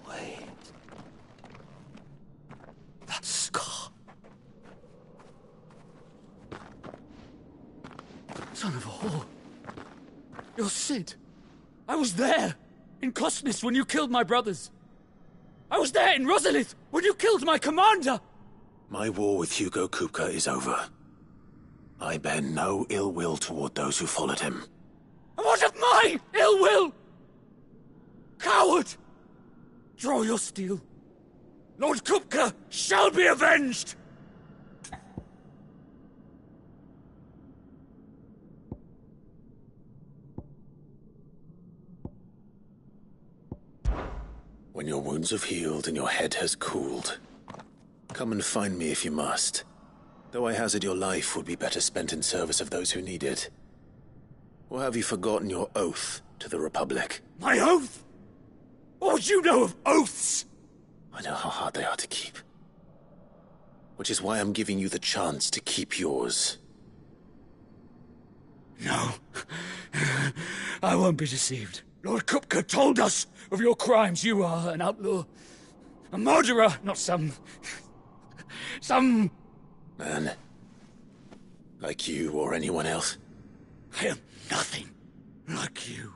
Wait. That scar. Son of a whore. You're Sid. I was there, in Cosnes, when you killed my brothers. I was there in Rosalith, when you killed my commander! My war with Hugo Kupka is over. I bear no ill will toward those who followed him. And what of my ill will? Coward! Draw your steel. Lord Kupka shall be avenged! When your wounds have healed and your head has cooled, come and find me if you must. Though I hazard your life would be better spent in service of those who need it. Or have you forgotten your oath to the Republic? My oath? What would you know of oaths? I know how hard they are to keep. Which is why I'm giving you the chance to keep yours. No. I won't be deceived. Lord Kupka told us of your crimes. You are an outlaw. A murderer, not some... Man. Like you or anyone else. I am nothing like you.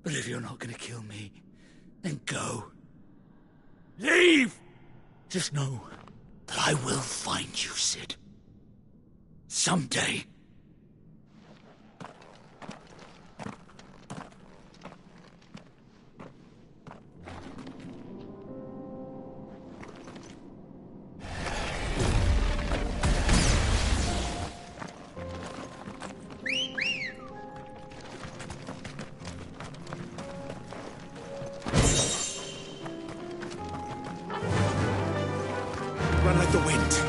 But if you're not gonna kill me, then go. Leave! Just know that I will find you, Sid. Someday. Run like the wind.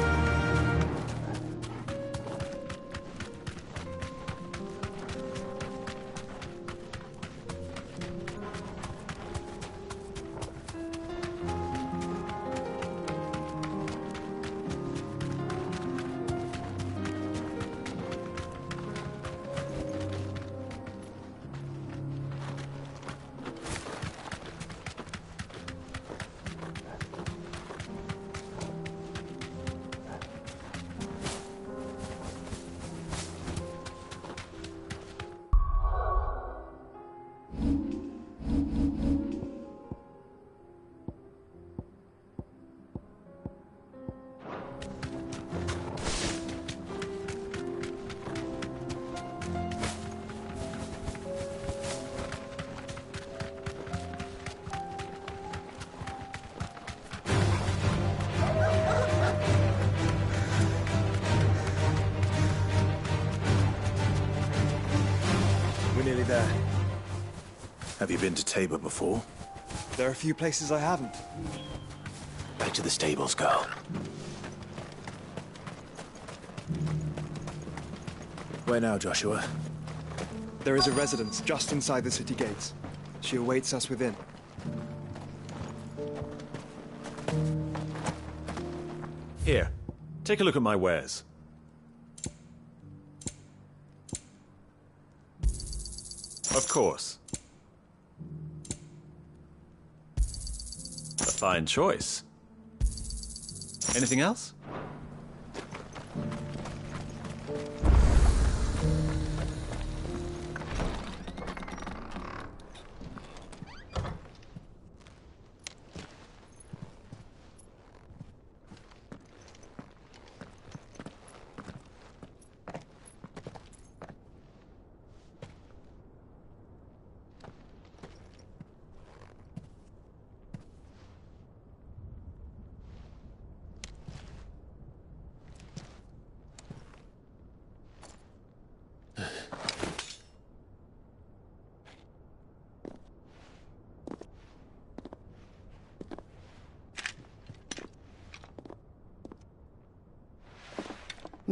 Nearly there. Have you been to Tabor before? There are a few places I haven't. Back to the stables, girl. Where now, Joshua? There is a residence just inside the city gates. She awaits us within. Here, take a look at my wares. Of course. A fine choice. Anything else?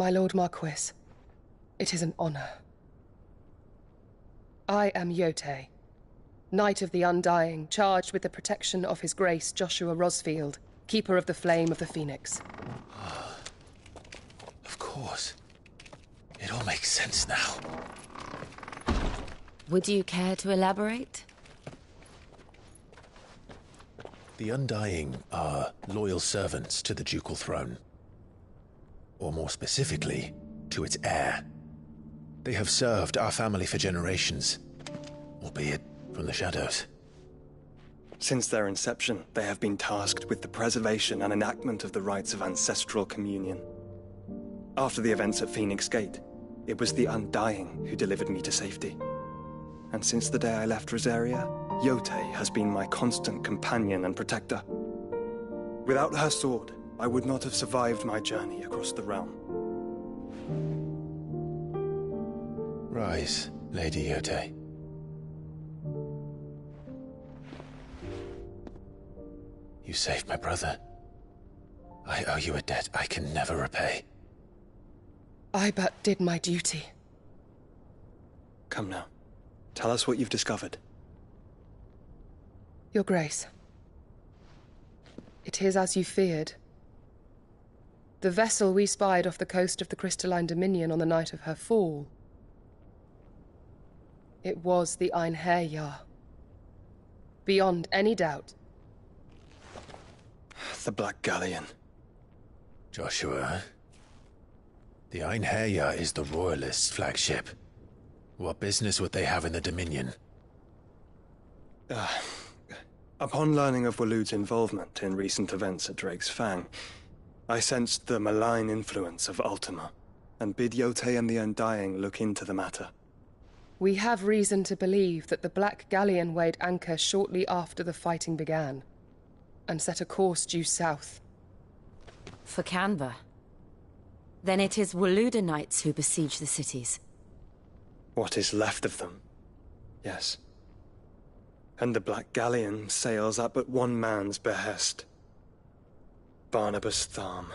My Lord Marquis, it is an honor. I am Yote, Knight of the Undying, charged with the protection of His Grace Joshua Rosfield, Keeper of the Flame of the Phoenix. Of course. It all makes sense now. Would you care to elaborate? The Undying are loyal servants to the ducal throne. Or more specifically, to its heir. They have served our family for generations, albeit from the shadows. Since their inception, they have been tasked with the preservation and enactment of the rites of ancestral communion. After the events at Phoenix Gate, it was the Undying who delivered me to safety. And since the day I left Rosaria, Yote has been my constant companion and protector. Without her sword, I would not have survived my journey across the realm. Rise, Lady Yote. You saved my brother. I owe you a debt I can never repay. I but did my duty. Come now. Tell us what you've discovered. Your Grace. It is as you feared. The vessel we spied off the coast of the Crystalline Dominion on the night of her fall. It was the Einherjar. Beyond any doubt. The Black Galleon. Joshua, the Einherjar is the Royalists' flagship. What business would they have in the Dominion? Upon learning of Waloed's involvement in recent events at Drake's Fang, I sensed the malign influence of Ultima, and bid Yote and the Undying look into the matter. We have reason to believe that the Black Galleon weighed anchor shortly after the fighting began, and set a course due south. For Canva? Then it is Waloed knights who besiege the cities. What is left of them? Yes. And the Black Galleon sails at but one man's behest. Barnabas Tharm.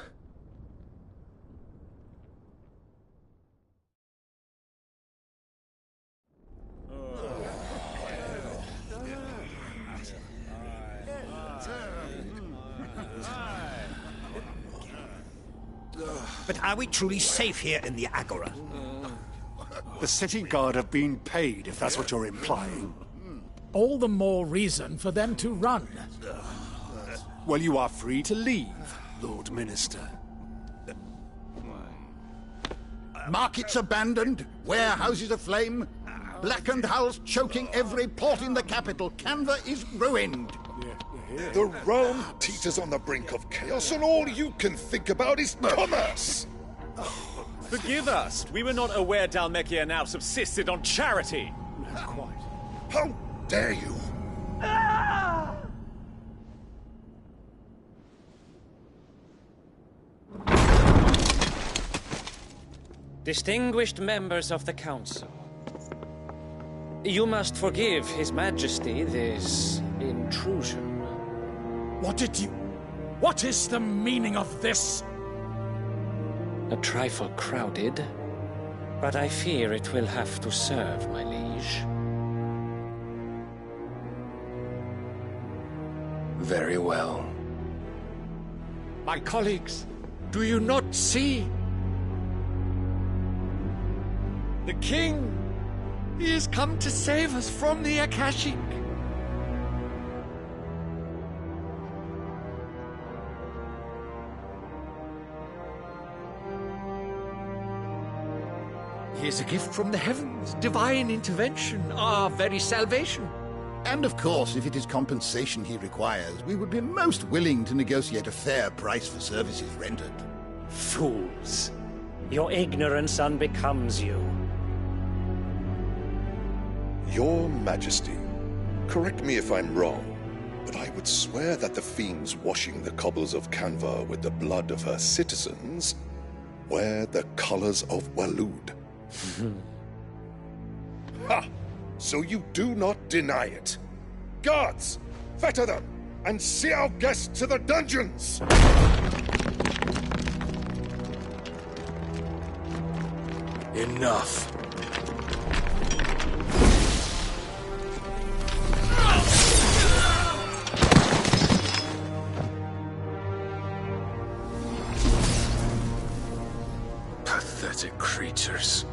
But are we truly safe here in the Agora? The city guard have been paid, if that's what you're implying. All the more reason for them to run. Well, you are free to leave, Lord Minister. Markets abandoned, warehouses aflame, blackened hulls choking every port in the capital. Canva is ruined. The realm teeters on the brink of chaos, and all you can think about is commerce! Forgive us. We were not aware Dhalmekia now subsisted on charity. Quite. How dare you? Distinguished members of the Council, you must forgive His Majesty this intrusion. What is the meaning of this? A trifle crowded, but I fear it will have to serve, my liege. Very well. My colleagues, do you not see? The King! He has come to save us from the Akashic! He is a gift from the heavens, divine intervention, our very salvation. And of course, if it is compensation he requires, we would be most willing to negotiate a fair price for services rendered. Fools. Your ignorance unbecomes you. Your Majesty, correct me if I'm wrong, but I would swear that the fiends washing the cobbles of Canva with the blood of her citizens wear the colors of Waloed. Ha! So you do not deny it. Guards, fetter them, and see our guests to the dungeons! Enough. Pathetic creatures.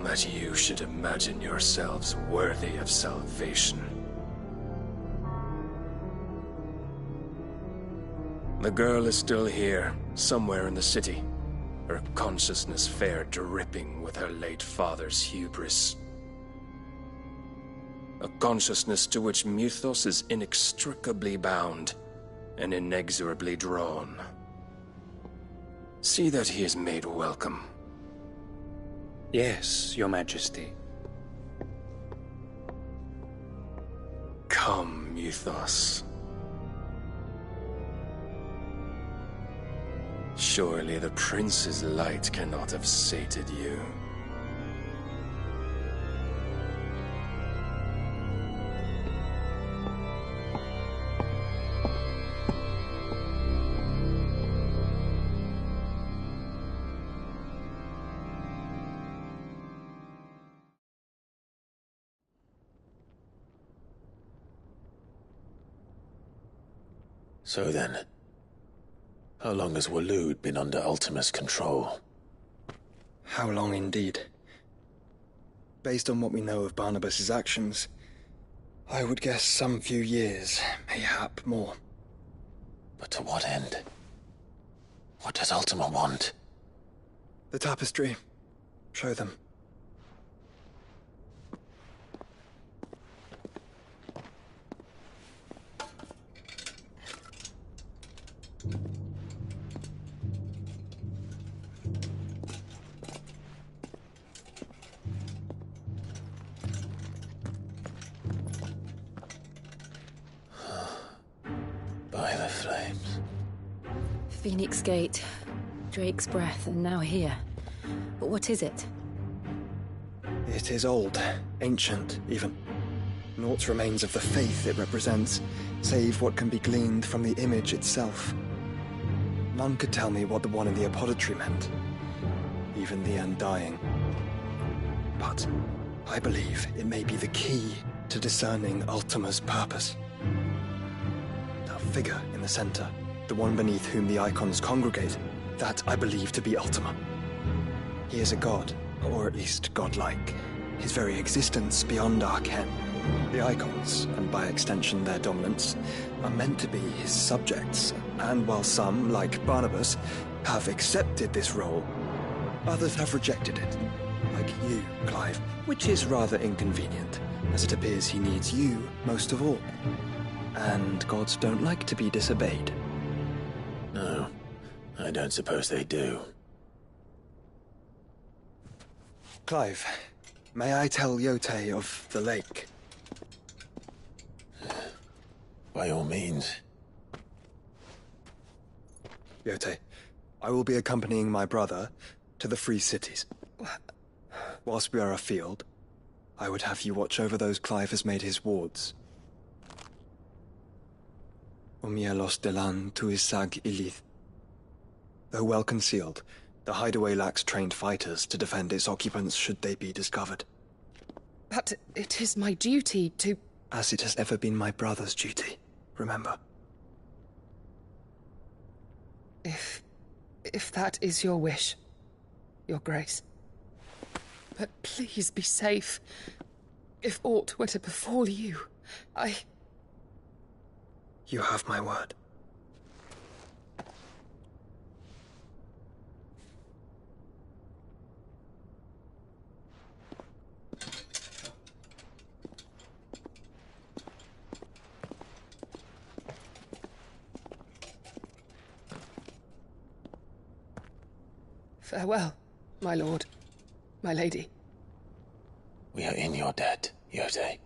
That you should imagine yourselves worthy of salvation. The girl is still here, somewhere in the city. Her consciousness fair dripping with her late father's hubris. A consciousness to which Mythos is inextricably bound and inexorably drawn. See that he is made welcome. Yes, Your Majesty. Come, Mythos. Surely the prince's light cannot have sated you. So then, how long has Waloed been under Ultima's control? How long indeed? Based on what we know of Barnabas's actions, I would guess some few years, mayhap more. But to what end? What does Ultima want? The tapestry. Show them. By the flames. Phoenix Gate, Drake's Breath, and now here. But what is it? It is old, ancient, even. Naught remains of the faith it represents, save what can be gleaned from the image itself. None could tell me what the one in the apothecary meant, even the Undying. But I believe it may be the key to discerning Ultima's purpose. That figure in the center, the one beneath whom the icons congregate, that I believe to be Ultima. He is a god, or at least godlike, his very existence beyond our ken. The icons, and by extension their dominants, are meant to be his subjects, and while some, like Barnabas, have accepted this role, others have rejected it, like you, Clive, which is rather inconvenient, as it appears he needs you most of all. And gods don't like to be disobeyed. No, I don't suppose they do. Clive, may I tell Yote of the lake? By all means. Yote, I will be accompanying my brother to the Free Cities. Whilst we are afield, I would have you watch over those Clive has made his wards. Umielos delan tuisag ilith. Though well concealed, the hideaway lacks trained fighters to defend its occupants should they be discovered. But it is my duty to... As it has ever been my brother's duty, remember. If that is your wish, Your Grace. But please be safe. If aught were to befall you, You have my word. Farewell, my lord, my lady. We are in your debt, Yote.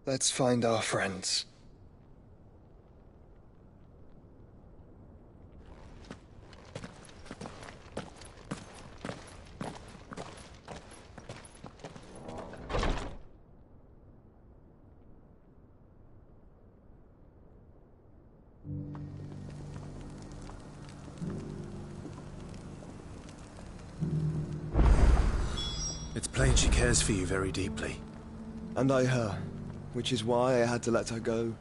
Let's find our friends. It's plain she cares for you very deeply. And I her, which is why I had to let her go.